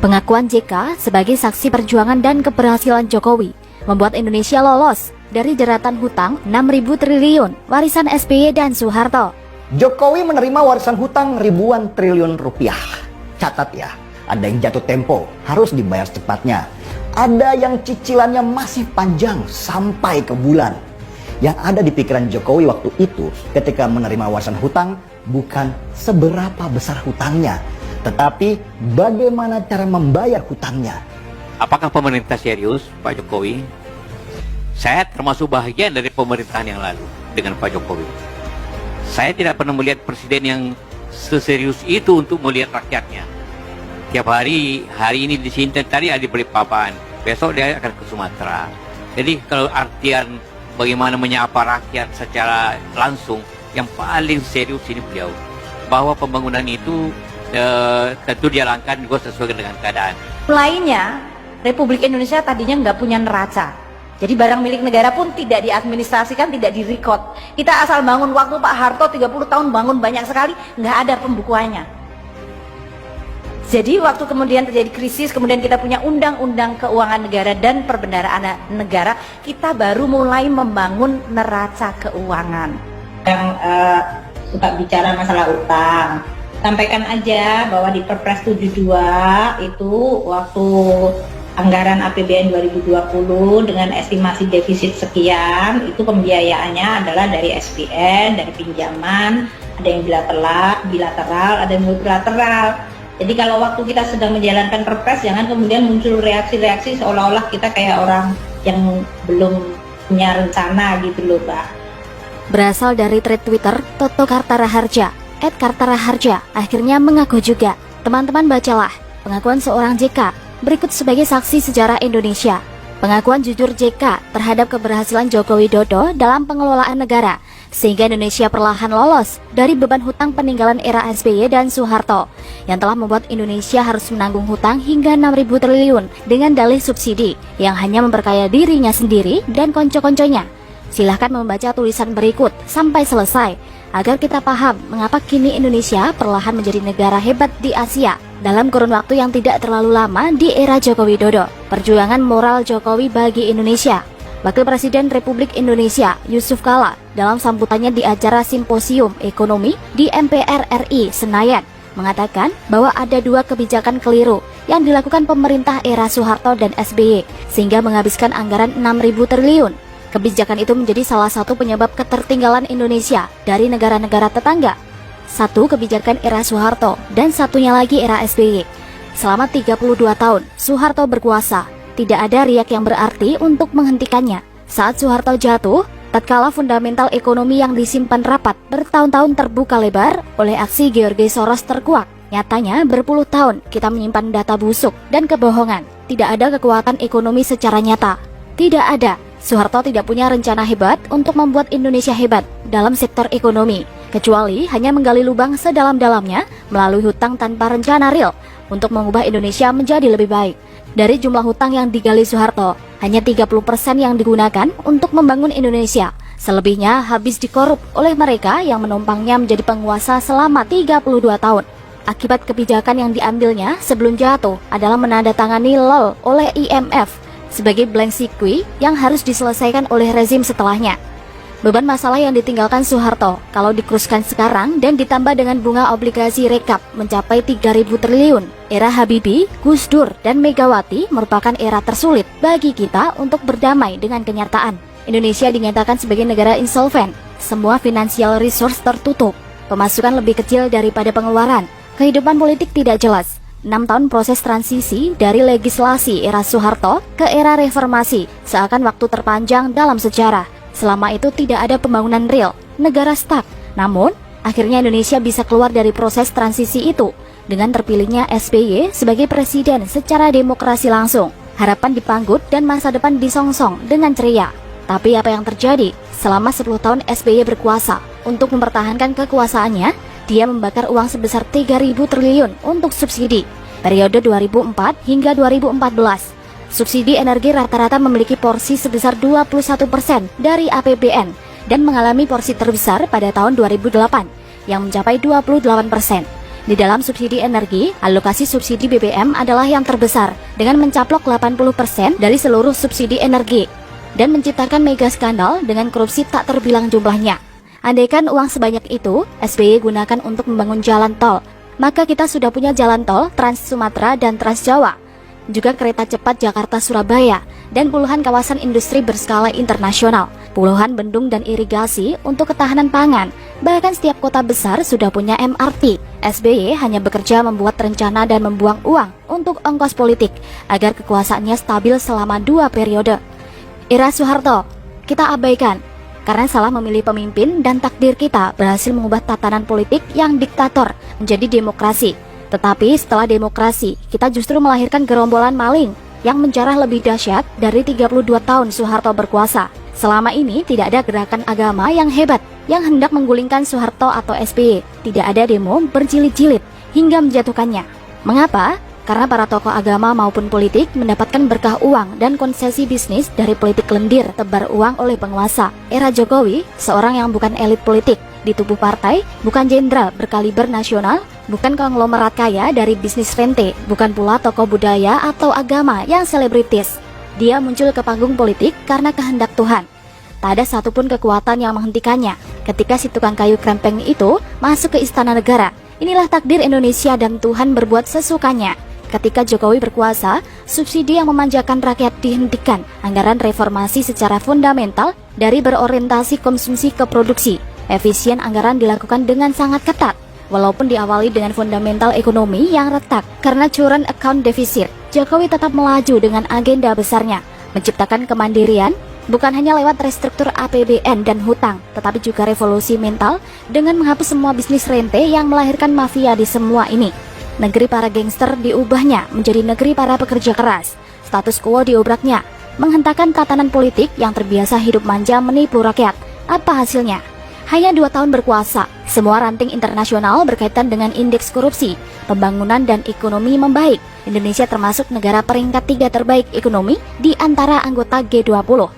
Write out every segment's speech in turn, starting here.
Pengakuan JK sebagai saksi perjuangan dan keberhasilan Jokowi membuat Indonesia lolos dari jeratan hutang 6.000 triliun warisan SBY dan Soeharto. Jokowi menerima warisan hutang ribuan triliun rupiah. Catat ya, ada yang jatuh tempo, harus dibayar secepatnya. Ada yang cicilannya masih panjang sampai ke bulan. Yang ada di pikiran Jokowi waktu itu ketika menerima warisan hutang bukan seberapa besar hutangnya, tetapi bagaimana cara membayar hutangnya. Apakah pemerintah serius, Pak Jokowi? Saya termasuk bahagian dari pemerintahan yang lalu dengan Pak Jokowi. Saya tidak pernah melihat presiden yang seserius itu untuk melihat rakyatnya. Tiap hari ini di sini, tadi ada di Balikpapan, besok dia akan ke Sumatera. Jadi kalau artian bagaimana menyapa rakyat secara langsung, yang paling serius ini beliau. Bahwa pembangunan itu tentu dijalankan juga sesuai dengan keadaan. Lainnya, Republik Indonesia tadinya nggak punya neraca. Jadi barang milik negara pun tidak diadministrasikan, tidak direkod. Kita asal bangun, waktu Pak Harto 30 tahun bangun banyak sekali, nggak ada pembukuannya. Jadi waktu kemudian terjadi krisis, kemudian kita punya undang-undang keuangan negara dan perbendaharaan negara, kita baru mulai membangun neraca keuangan. Yang suka bicara masalah utang, sampaikan aja bahwa di Perpres 72 itu waktu anggaran APBN 2020 dengan estimasi defisit sekian, itu pembiayaannya adalah dari SPN, dari pinjaman, ada yang bilateral, ada yang multilateral. Jadi kalau waktu kita sedang menjalankan Perpres, jangan kemudian muncul reaksi-reaksi seolah-olah kita kayak orang yang belum punya rencana gitu loh, Pak. Berasal dari thread Twitter Toto Kartaraharja, @Kartaraharja akhirnya mengaku juga. Teman-teman bacalah pengakuan seorang JK berikut sebagai saksi sejarah Indonesia. Pengakuan jujur JK terhadap keberhasilan Joko Widodo dalam pengelolaan negara, sehingga Indonesia perlahan lolos dari beban hutang peninggalan era SBY dan Soeharto yang telah membuat Indonesia harus menanggung hutang hingga 6.000 triliun dengan dalih subsidi yang hanya memperkaya dirinya sendiri dan konco-konconya. Silahkan membaca tulisan berikut sampai selesai agar kita paham mengapa kini Indonesia perlahan menjadi negara hebat di Asia dalam kurun waktu yang tidak terlalu lama di era Joko Widodo. Perjuangan moral Jokowi bagi Indonesia. Wakil Presiden Republik Indonesia Yusuf Kala dalam sambutannya di acara Simposium Ekonomi di MPR RI Senayan mengatakan bahwa ada dua kebijakan keliru yang dilakukan pemerintah era Soeharto dan SBY sehingga menghabiskan anggaran 6.000 triliun. Kebijakan itu menjadi salah satu penyebab ketertinggalan Indonesia dari negara-negara tetangga. Satu kebijakan era Soeharto dan satunya lagi era SBY. Selama 32 tahun Soeharto berkuasa, tidak ada riak yang berarti untuk menghentikannya. Saat Soeharto jatuh, tatkala fundamental ekonomi yang disimpan rapat bertahun-tahun terbuka lebar oleh aksi George Soros terkuak. Nyatanya berpuluh tahun kita menyimpan data busuk dan kebohongan. Tidak ada kekuatan ekonomi secara nyata. Tidak ada. Soeharto tidak punya rencana hebat untuk membuat Indonesia hebat dalam sektor ekonomi, kecuali hanya menggali lubang sedalam-dalamnya melalui hutang tanpa rencana real untuk mengubah Indonesia menjadi lebih baik. Dari jumlah hutang yang digali Soeharto, hanya 30% yang digunakan untuk membangun Indonesia. Selebihnya habis dikorup oleh mereka yang menumpangnya menjadi penguasa selama 32 tahun. Akibat kebijakan yang diambilnya sebelum jatuh adalah menandatangani LOL oleh IMF sebagai blank siqui yang harus diselesaikan oleh rezim setelahnya. Beban masalah yang ditinggalkan Soeharto kalau dikeruskan sekarang dan ditambah dengan bunga obligasi rekap mencapai 3.000 triliun. Era Habibie, Gus Dur, dan Megawati merupakan era tersulit bagi kita untuk berdamai dengan kenyataan. Indonesia dinyatakan sebagai negara insolven, semua financial resource tertutup, pemasukan lebih kecil daripada pengeluaran, kehidupan politik tidak jelas. 6 tahun proses transisi dari legislasi era Soeharto ke era reformasi seakan waktu terpanjang dalam sejarah. Selama itu tidak ada pembangunan real, negara stuck. Namun, akhirnya Indonesia bisa keluar dari proses transisi itu dengan terpilihnya SBY sebagai presiden secara demokrasi langsung. Harapan dipanggut dan masa depan disongsong dengan ceria. Tapi apa yang terjadi? Selama 10 tahun SBY berkuasa, untuk mempertahankan kekuasaannya, dia membakar uang sebesar 3.000 triliun untuk subsidi. Periode 2004 hingga 2014, subsidi energi rata-rata memiliki porsi sebesar 21% dari APBN dan mengalami porsi terbesar pada tahun 2008 yang mencapai 28%. Di dalam subsidi energi, alokasi subsidi BBM adalah yang terbesar dengan mencaplok 80% dari seluruh subsidi energi dan menciptakan mega skandal dengan korupsi tak terbilang jumlahnya. Andaikan uang sebanyak itu SBY gunakan untuk membangun jalan tol, maka kita sudah punya jalan tol Trans Sumatera dan Trans Jawa, juga kereta cepat Jakarta-Surabaya, dan puluhan kawasan industri berskala internasional, puluhan bendung dan irigasi untuk ketahanan pangan. Bahkan setiap kota besar sudah punya MRT. SBY hanya bekerja membuat rencana dan membuang uang untuk ongkos politik agar kekuasaannya stabil selama 2 periode. Era Soeharto kita abaikan karena salah memilih pemimpin, dan takdir kita berhasil mengubah tatanan politik yang diktator menjadi demokrasi. Tetapi setelah demokrasi, kita justru melahirkan gerombolan maling yang menjarah lebih dahsyat dari 32 tahun Soeharto berkuasa. Selama ini tidak ada gerakan agama yang hebat yang hendak menggulingkan Soeharto atau SBY. Tidak ada demo berjilid-jilid hingga menjatuhkannya. Mengapa? Karena para tokoh agama maupun politik mendapatkan berkah uang dan konsesi bisnis dari politik lendir tebar uang oleh penguasa. Era Jokowi, seorang yang bukan elit politik di tubuh partai, bukan jenderal berkaliber nasional, bukan konglomerat kaya dari bisnis rente, bukan pula tokoh budaya atau agama yang selebritis. Dia muncul ke panggung politik karena kehendak Tuhan. Tak ada satupun kekuatan yang menghentikannya. Ketika si tukang kayu krempeng itu masuk ke istana negara, inilah takdir Indonesia dan Tuhan berbuat sesukanya. Ketika Jokowi berkuasa, subsidi yang memanjakan rakyat dihentikan, anggaran reformasi secara fundamental dari berorientasi konsumsi ke produksi. Efisien anggaran dilakukan dengan sangat ketat, walaupun diawali dengan fundamental ekonomi yang retak karena current account deficit. Jokowi tetap melaju dengan agenda besarnya, menciptakan kemandirian, bukan hanya lewat restruktur APBN dan hutang, tetapi juga revolusi mental dengan menghapus semua bisnis rente yang melahirkan mafia di semua ini. Negeri para gangster diubahnya menjadi negeri para pekerja keras. Status quo diobraknya, menghentakkan tatanan politik yang terbiasa hidup manja menipu rakyat. Apa hasilnya? Hanya 2 tahun berkuasa, semua ranting internasional berkaitan dengan indeks korupsi, pembangunan dan ekonomi membaik. Indonesia termasuk negara peringkat 3 terbaik ekonomi di antara anggota G20.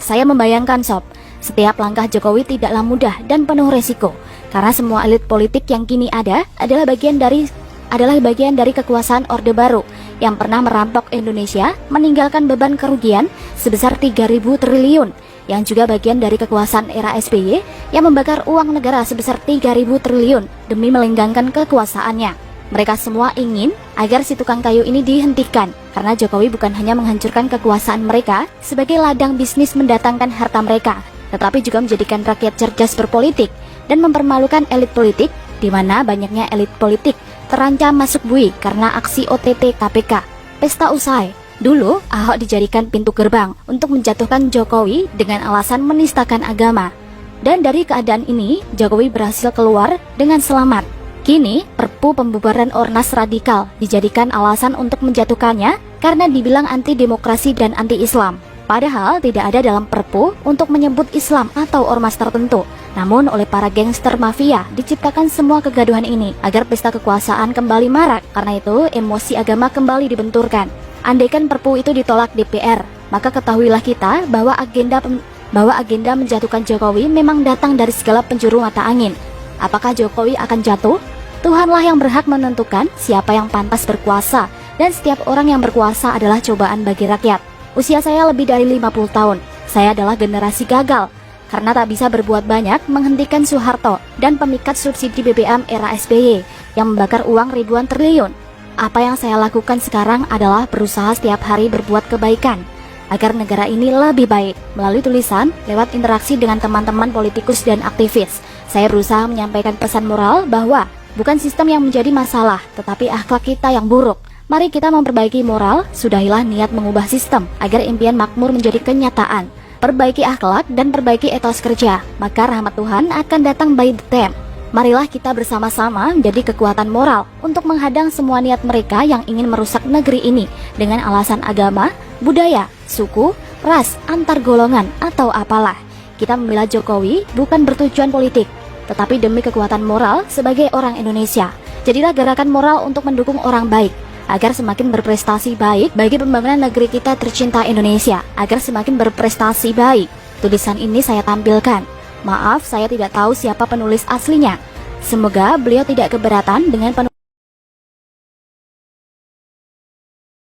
Saya membayangkan Sob, setiap langkah Jokowi tidaklah mudah dan penuh resiko, karena semua elit politik yang kini ada adalah bagian dari kekuasaan Orde Baru yang pernah merampok Indonesia, meninggalkan beban kerugian sebesar 3.000 triliun, yang juga bagian dari kekuasaan era SBY yang membakar uang negara sebesar 3.000 triliun demi melenggangkan kekuasaannya. Mereka semua ingin agar si tukang kayu ini dihentikan, karena Jokowi bukan hanya menghancurkan kekuasaan mereka sebagai ladang bisnis mendatangkan harta mereka, tetapi juga menjadikan rakyat cerdas berpolitik dan mempermalukan elit politik, di mana banyaknya elit politik terancam masuk bui karena aksi OTT KPK. Pesta usai. Dulu, Ahok dijadikan pintu gerbang untuk menjatuhkan Jokowi dengan alasan menistakan agama. Dan dari keadaan ini, Jokowi berhasil keluar dengan selamat. Kini, Perpu pembubaran Ormas radikal dijadikan alasan untuk menjatuhkannya karena dibilang anti-demokrasi dan anti-Islam. Padahal tidak ada dalam Perpu untuk menyebut Islam atau ormas tertentu. Namun oleh para gangster mafia diciptakan semua kegaduhan ini agar pesta kekuasaan kembali marak. Karena itu emosi agama kembali dibenturkan. Andaikan Perpu itu ditolak DPR, maka ketahuilah kita bahwa agenda menjatuhkan Jokowi memang datang dari segala penjuru mata angin. Apakah Jokowi akan jatuh? Tuhanlah yang berhak menentukan siapa yang pantas berkuasa, dan setiap orang yang berkuasa adalah cobaan bagi rakyat. Usia saya lebih dari 50 tahun. Saya adalah generasi gagal karena tak bisa berbuat banyak menghentikan Soeharto dan pemikat subsidi BBM era SBY yang membakar uang ribuan triliun. Apa yang saya lakukan sekarang adalah berusaha setiap hari berbuat kebaikan agar negara ini lebih baik. Melalui tulisan, lewat interaksi dengan teman-teman politikus dan aktivis, saya berusaha menyampaikan pesan moral bahwa bukan sistem yang menjadi masalah, tetapi akhlak kita yang buruk. Mari kita memperbaiki moral, sudahilah niat mengubah sistem agar impian makmur menjadi kenyataan. Perbaiki akhlak dan perbaiki etos kerja, maka rahmat Tuhan akan datang by the time. Marilah kita bersama-sama menjadi kekuatan moral untuk menghadang semua niat mereka yang ingin merusak negeri ini dengan alasan agama, budaya, suku, ras, antar golongan, atau apalah. Kita membela Jokowi bukan bertujuan politik, tetapi demi kekuatan moral sebagai orang Indonesia. Jadilah gerakan moral untuk mendukung orang baik, agar semakin berprestasi baik bagi pembangunan negeri kita tercinta Indonesia, agar semakin berprestasi baik. Tulisan ini saya tampilkan. Maaf, saya tidak tahu siapa penulis aslinya. Semoga beliau tidak keberatan dengan penulisan